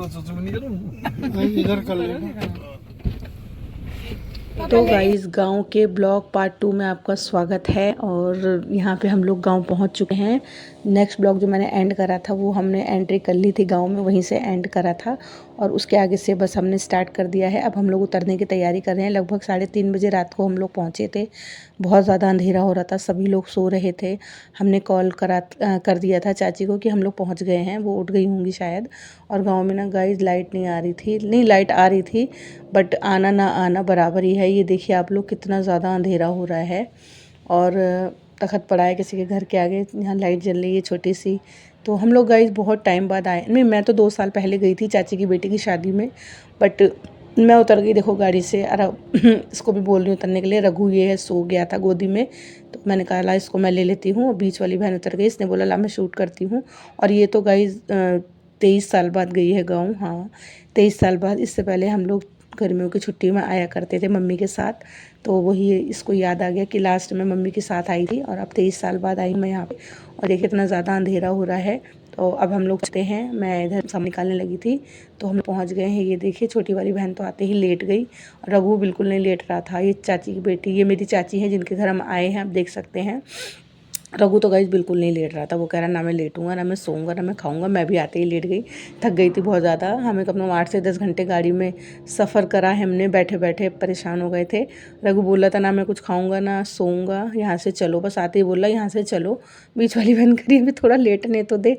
इधर कर लेना। तो गाइस गांव के ब्लॉग पार्ट 2 में आपका स्वागत है। और यहाँ पे हम लोग गांव पहुँच चुके हैं। नेक्स्ट ब्लॉग जो मैंने एंड करा था वो हमने एंट्री कर ली थी गांव में, वहीं से एंड करा था और उसके आगे से बस हमने स्टार्ट कर दिया है। अब हम लोग उतरने की तैयारी कर रहे हैं। लगभग 3:30 बजे रात को हम लोग पहुँचे थे। बहुत ज़्यादा अंधेरा हो रहा था, सभी लोग सो रहे थे। हमने कॉल कर दिया था चाची को कि हम लोग पहुँच गए हैं, वो उठ गई होंगी शायद। और गाँव में ना गाइस लाइट नहीं आ रही थी, नहीं लाइट आ रही थी बट आना ना आना बराबर ही है। ये देखिए आप लोग कितना ज़्यादा अंधेरा हो रहा है और तखत पड़ा है किसी के घर के आगे, यहाँ लाइट जल रही है छोटी सी। तो हम लोग गाइस बहुत टाइम बाद आए। नहीं, मैं तो 2 साल पहले गई थी चाची की बेटी की शादी में, बट मैं उतर गई देखो गाड़ी से। अरे इसको भी बोल रही हूँ उतरने के लिए। रघु ये है सो गया था गोदी में, तो मैंने कहा ला इसको मैं ले लेती हूँ। और बीच वाली बहन उतर गई, इसने बोला ला मैं शूट करती हूँ। और ये तो गाइस 23 साल बाद गई है गाँव। हाँ 23 साल बाद। इससे पहले हम लोग गर्मियों की छुट्टी में आया करते थे मम्मी के साथ, तो वही इसको याद आ गया कि लास्ट में मम्मी के साथ आई थी और अब 23 साल बाद आई मैं यहाँ पे। और देखिए इतना ज़्यादा अंधेरा हो रहा है। तो अब हम लोग चलते हैं। मैं इधर सामान निकालने लगी थी तो हम पहुँच गए हैं। ये देखिए छोटी वाली बहन तो आते ही लेट गई और रघु बिल्कुल नहीं लेट रहा था। ये चाची की बेटी, ये मेरी चाची है जिनके घर हम आए हैं, आप देख सकते हैं। रघु तो गाइस बिल्कुल नहीं लेट रहा था। वो कह रहा ना मैं लेटूंगा, ना मैं सोऊंगा, ना मैं खाऊंगा। मैं भी आते ही लेट गई, थक गई थी बहुत ज़्यादा। हमें कम 8 से 10 घंटे गाड़ी में सफ़र करा है हमने, बैठे बैठे परेशान हो गए थे। रघु बोला था ना मैं कुछ खाऊंगा ना सोऊंगा, यहाँ से चलो। बस आते ही बोला यहाँ से चलो। बीच वाली बहन करी अभी थोड़ा लेटने तो दे।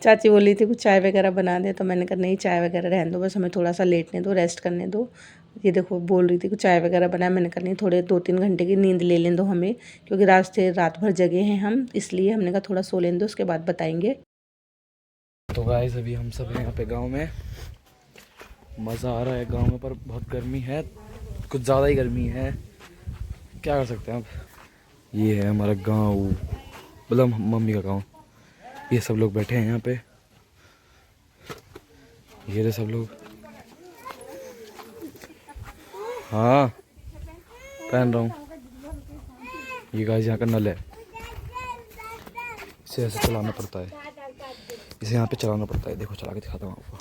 चाची बोली थी कुछ चाय वगैरह बना दे, तो मैंने कहा नहीं चाय वगैरह रहने दो, बस हमें थोड़ा सा लेटने दो, रेस्ट करने दो। ये देखो बोल रही थी कुछ चाय वगैरह बनाया। मैंने कहा नहीं थोड़े 2-3 घंटे की नींद ले लें दो हमें, क्योंकि रात भर जगे हैं हम, इसलिए हमने कहा थोड़ा सो लें दो, उसके बाद बताएंगे। तो गाइस अभी हम सब यहाँ पे गांव में, मज़ा आ रहा है गांव में, पर बहुत गर्मी है, कुछ ज़्यादा ही गर्मी है। क्या कर सकते हैं अब। ये है हमारा गांव, मतलब मम्मी का गांव। ये सब लोग बैठे हैं यहाँ पे, ये सब लोग। हाँ पहन रहा हूँ। ये गाइस यहाँ का नल है, इसे ऐसे चलाना पड़ता है, इसे यहाँ पे चलाना पड़ता है। देखो चला के दिखाता हूँ आपको,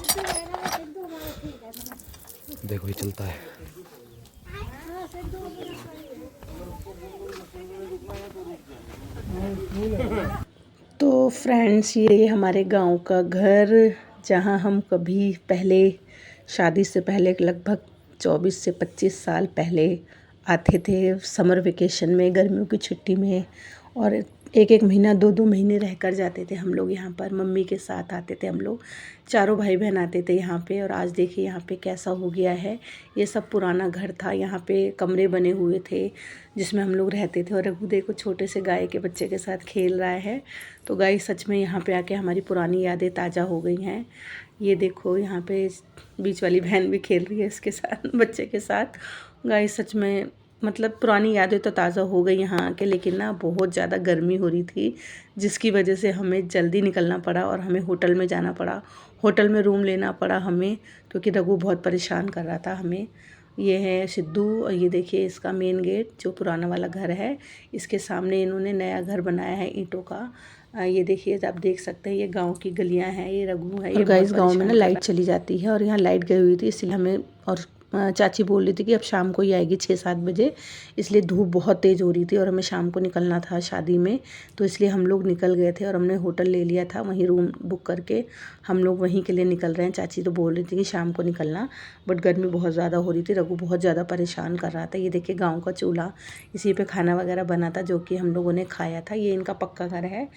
देखो ये चलता है। तो फ्रेंड्स ये हमारे गांव का घर, जहां हम कभी पहले शादी से पहले लगभग 24 से 25 साल पहले आते थे समर वेकेशन में, गर्मियों की छुट्टी में। और 1-1 महीना 2-2 महीने रह कर जाते थे हम लोग यहाँ पर। मम्मी के साथ आते थे हम लोग, चारों भाई बहन आते थे यहाँ पे। और आज देखिए यहाँ पे कैसा हो गया है। ये सब पुराना घर था, यहाँ पे कमरे बने हुए थे जिसमें हम लोग रहते थे। और रघु देखो छोटे से गाय के बच्चे के साथ खेल रहा है। तो गाय सच में यहाँ पे आके हमारी पुरानी यादें ताज़ा हो गई हैं। ये देखो यहाँ पे बीच वाली बहन भी खेल रही है इसके साथ, बच्चे के साथ। गाय सच में मतलब पुरानी यादें तो ताज़ा हो गई यहाँ आके, लेकिन ना बहुत ज़्यादा गर्मी हो रही थी जिसकी वजह से हमें जल्दी निकलना पड़ा और हमें होटल में जाना पड़ा। होटल में रूम लेना पड़ा हमें, क्योंकि रघु बहुत परेशान कर रहा था हमें। ये है सिद्धू और ये देखिए इसका मेन गेट जो पुराना वाला घर है, इसके सामने इन्होंने नया घर बनाया है ईंटों का। ये देखिए आप देख सकते हैं, ये गांव की गलियां हैं। ये रघु है। ये गाइस गांव में ना लाइट चली जाती है और यहाँ लाइट गई हुई थी, इसलिए हमें, और चाची बोल रही थी कि अब शाम को ही आएगी 6-7 बजे, इसलिए धूप बहुत तेज़ हो रही थी और हमें शाम को निकलना था शादी में। तो इसलिए हम लोग निकल गए थे और हमने होटल ले लिया था, वहीं रूम बुक करके हम लोग वहीं के लिए निकल रहे हैं। चाची तो बोल रही थी कि शाम को निकलना, बट गर्मी बहुत ज़्यादा हो रही थी। रघु बहुत ज़्यादा परेशान कर रहा था। ये देखिए गाँव का चूल्हा, इसी पर खाना वगैरह बना था जो कि हम लोगों ने खाया था। ये इनका पक्का घर है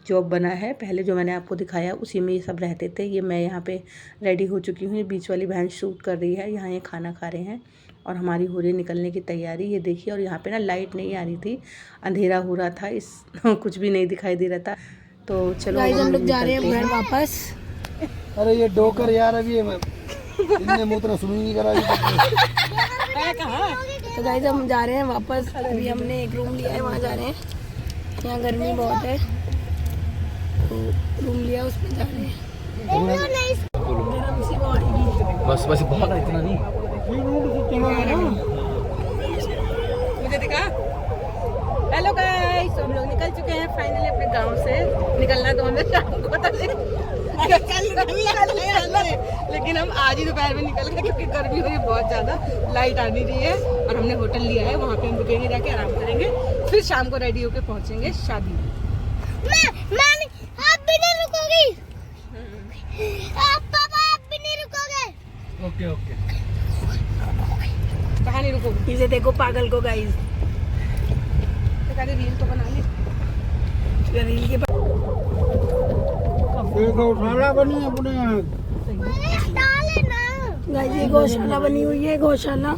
जो अब बना है, पहले जो मैंने आपको दिखाया उसी में ये सब रहते थे। ये मैं यहाँ पे रेडी हो चुकी हूँ, ये बीच वाली बहन शूट कर रही है, यहाँ ये खाना खा रहे हैं और हमारी हो रही है निकलने की तैयारी। ये देखिए, और यहाँ पे ना लाइट नहीं आ रही थी, अंधेरा हो रहा था, इस कुछ भी नहीं दिखाई दे रहा था। तो चलो हम लोग जा रहे हैं घर वापस। अरे ये डोकर यार, अभी इनने मुँह तो सुनी नहीं करा। तो गाइस हम जा रहे हैं वापस। अभी हमने एक रूम लिया है, वहाँ जा रहे हैं। यहाँ गर्मी बहुत है तो रूम लिया, उसमें जा रहे हैं। बस बस बहुत है, इतना नहीं। मुझे दिखा। हेलो गाइस, हम लोग निकल चुके हैं फाइनली अपने गांव से। निकलना तो हमें शाम को था, लेकिन हम आज ही दोपहर में निकल गए क्योंकि गर्मी हो रही है बहुत ज़्यादा, लाइट आ नहीं रही है। और हमने होटल लिया है, वहाँ पे हम रुकेंगे, जाके आराम करेंगे, फिर शाम को रेडी होके पहुँचेंगे शादी में। आप भी नहीं रुकोगी? पापा आप भी नहीं रुकोगे? Okay okay. कहाँ नहीं रुकोगे? इसे देखो पागल को गाइस, रील तो बना ली। रील के गौशाला बनी है अपने यहाँ। गाइस ये गौशाला बनी हुई है, गौशाला।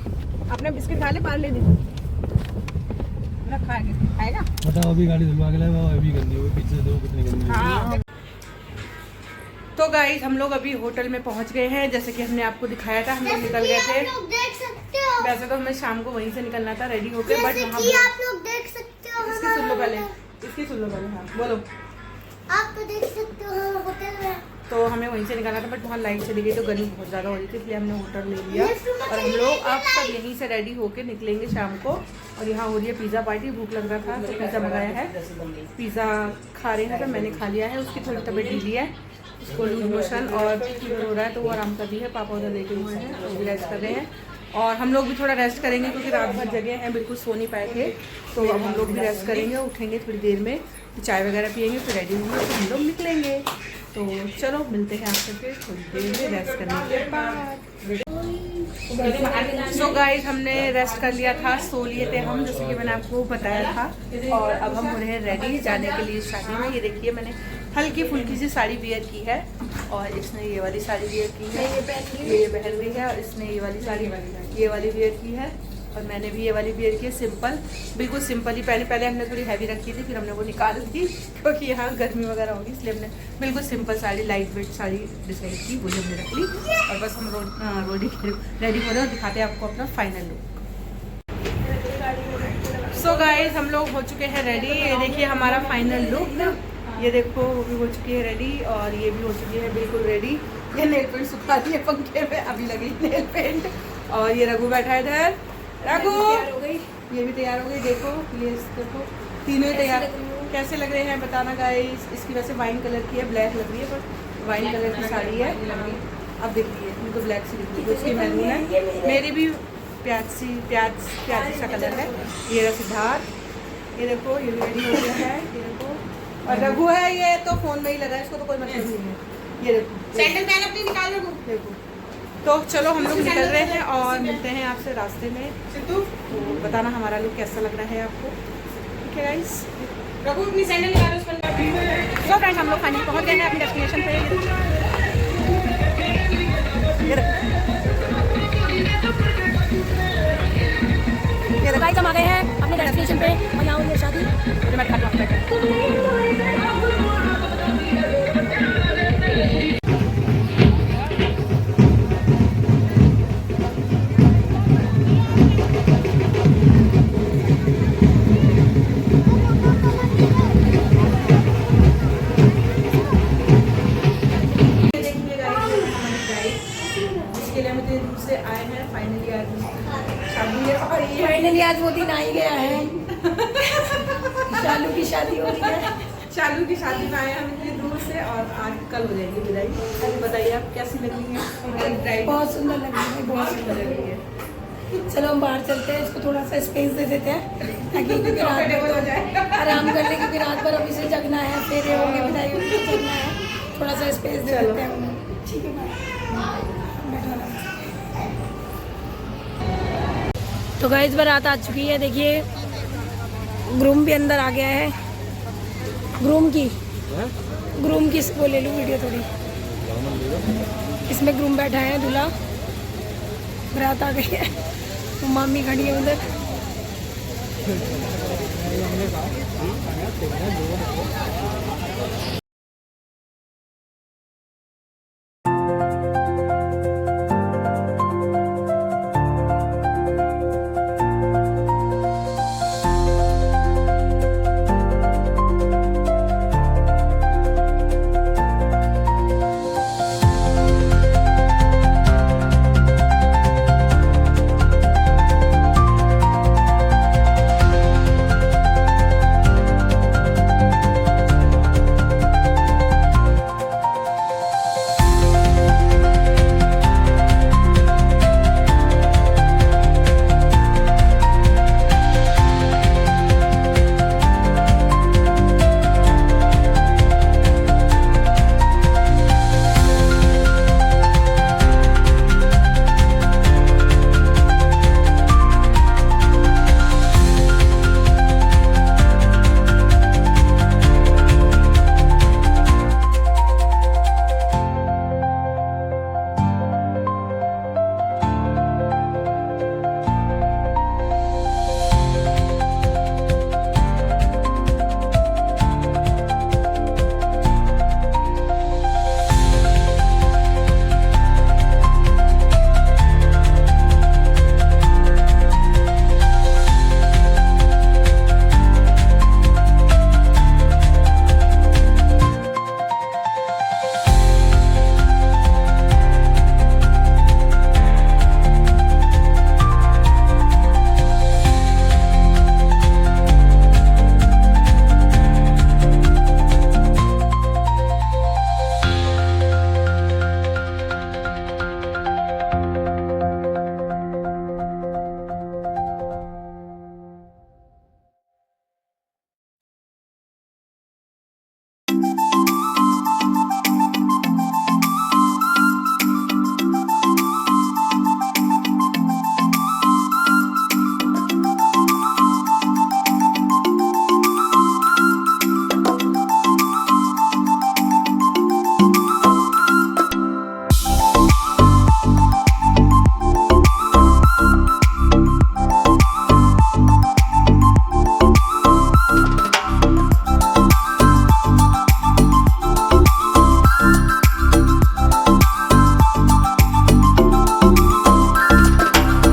आपने बिस्किट खा ले, पार ले दी खाएगा। बताओ अभी गाड़ी धुलवा के लाए, वो अभी गंदी हुई, पीछे दो कितनी गंदी हुई। हाँ। तो गाइस हम लोग अभी होटल में पहुंच गए हैं, जैसे कि हमने आपको दिखाया था। हम लोग निकल गए थे, देख सकते हो। वैसे तो हमें शाम को वहीं से निकलना था रेडी होकर, बट वहाँ आप लोग देख सकते हो। इसकी सुन लो पहले, इसकी सुन लो पहले। हाँ बोलो। आप तो देख सकते हो हम होटल में। तो हमें वहीं से निकालना था, बट वहाँ लाइट चली गई तो गर्मी बहुत ज़्यादा हो रही थी, इसलिए हमने होटल ले लिया। और हम लोग अब सब यहीं से रेडी होके निकलेंगे शाम को। और यहाँ हो रही है पिज़्ज़ा पार्टी, भूख लग रहा था तो पिज़्ज़ा मंगाया है, पिज़्ज़ा खा रहे हैं। तो मैंने खा लिया है, उसकी थोड़ी तबीयत ढीली है, उसको लूज मोशन और फीवर हो रहा है, तो वो आराम कर रही है। पापा उधर लेके हुए हैं, वो भी रेस्ट कर रहे हैं। और हम लोग भी थोड़ा रेस्ट करेंगे क्योंकि रात भर जगह हैं, बिल्कुल सो नहीं पाए थे। तो अब हम लोग भी रेस्ट करेंगे, उठेंगे थोड़ी देर में, चाय वगैरह पियेंगे, फिर रेडी होंगे, फिर हम लोग निकलेंगे। तो चलो मिलते हैं आपसे फिर थोड़ी देर में रेस्ट करने के बाद। सो गाइस हमने रेस्ट कर लिया था, सो लिए थे हम, जैसे कि मैंने आपको बताया था। और अब हम हो रहे हैं रेडी जाने के लिए शादी में। ये देखिए मैंने हल्की फुल्की सी साड़ी वियर की है, और इसने ये वाली साड़ी वियर की है, ये पहन रही है। और इसने ये वाली साड़ी ये वाली वियर की है, और मैंने भी ये वाली वियर की है, सिंपल, बिल्कुल सिंपल ही। पहले हमने थोड़ी हैवी रखी थी, फिर हमने वो निकाल दी क्योंकि यहाँ गर्मी वगैरह होगी, इसलिए हमने बिल्कुल simple sari, light weight sari decide की, वही हमने रख ली। और बस हम रेडी हो रहे हैं और दिखाते हैं आपको अपना फाइनल लुक। सो गाइस हम लोग हो चुके हैं रेडी, ये देखिए हमारा फाइनल लुक। ये देखो वो भी हो चुकी है रेडी, और ये भी हो चुकी है बिल्कुल रेडी। ये नेल पेंट सुखा दी है पंखे में, अभी लगी नेल पेंट। और ये रघु बैठा है इधर, रघु ये भी तैयार हो गई। देखो प्लीज देखो, तीनों ही तैयार। कैसे लग रहे हैं बताना गाइस। इसकी वैसे वाइन कलर की है, ब्लैक लग रही है, पर वाइन कलर की साड़ी है। अब देखिए मैं तो ब्लैक सी दिख रही है, उसकी मैरून है, मेरी भी प्याजी सा कलर है। ये रहा सिद्धार्थ, ये देखो ये भी रेडी हो गया है, ये देखो। और रघु है, ये तो फोन में ही लगा है, इसको तो कोई मतलब नहीं है। ये देखो सैंडल पहन अपनी निकाल, रघु देखो। तो चलो हम लोग निकल रहे हैं और मिलते हैं आपसे रास्ते में। तो बताना हमारा लुक कैसा लग रहा है आपको, ठीक है गाइस। रघु अपनी सैंडल निकालो उस पर। तो फ्रेंड्स हम लोग फाइनली पहुंच गए हैं अपनी डेस्टिनेशन पे। ये गाइस हम आ गए हैं अपने डेस्टिनेशन पे, और यहाँ हुई है शादी। मैं खाना फाइनली आज वो दिन आ ही गया है। शालू की शादी हो रही है, शालू की शादी में आए हम इतनी दूर से, और आज कल हो जाएगी विदाई। बताइए आप कैसी लग रही है हमारी ब्राइड? बहुत सुंदर लग रही है, बहुत सुंदर लग रही है। चलो हम बाहर चलते हैं, इसको थोड़ा सा स्पेस दे देते हैं ताकि रात भर हो जाए, आराम कर ले, क्योंकि रात भर अभी से जगना है, फिर होंगे विदाई होगी तो जगना है। थोड़ा सा स्पेस दे देते हैं, ठीक है। तो गाइस बारात आ चुकी है, देखिए ग्रूम भी अंदर आ गया है। ग्रूम की वो ले लूँ वीडियो थोड़ी। इसमें ग्रूम बैठा है, दूल्हा, बारात आ गई है, मामी खड़ी है उधर।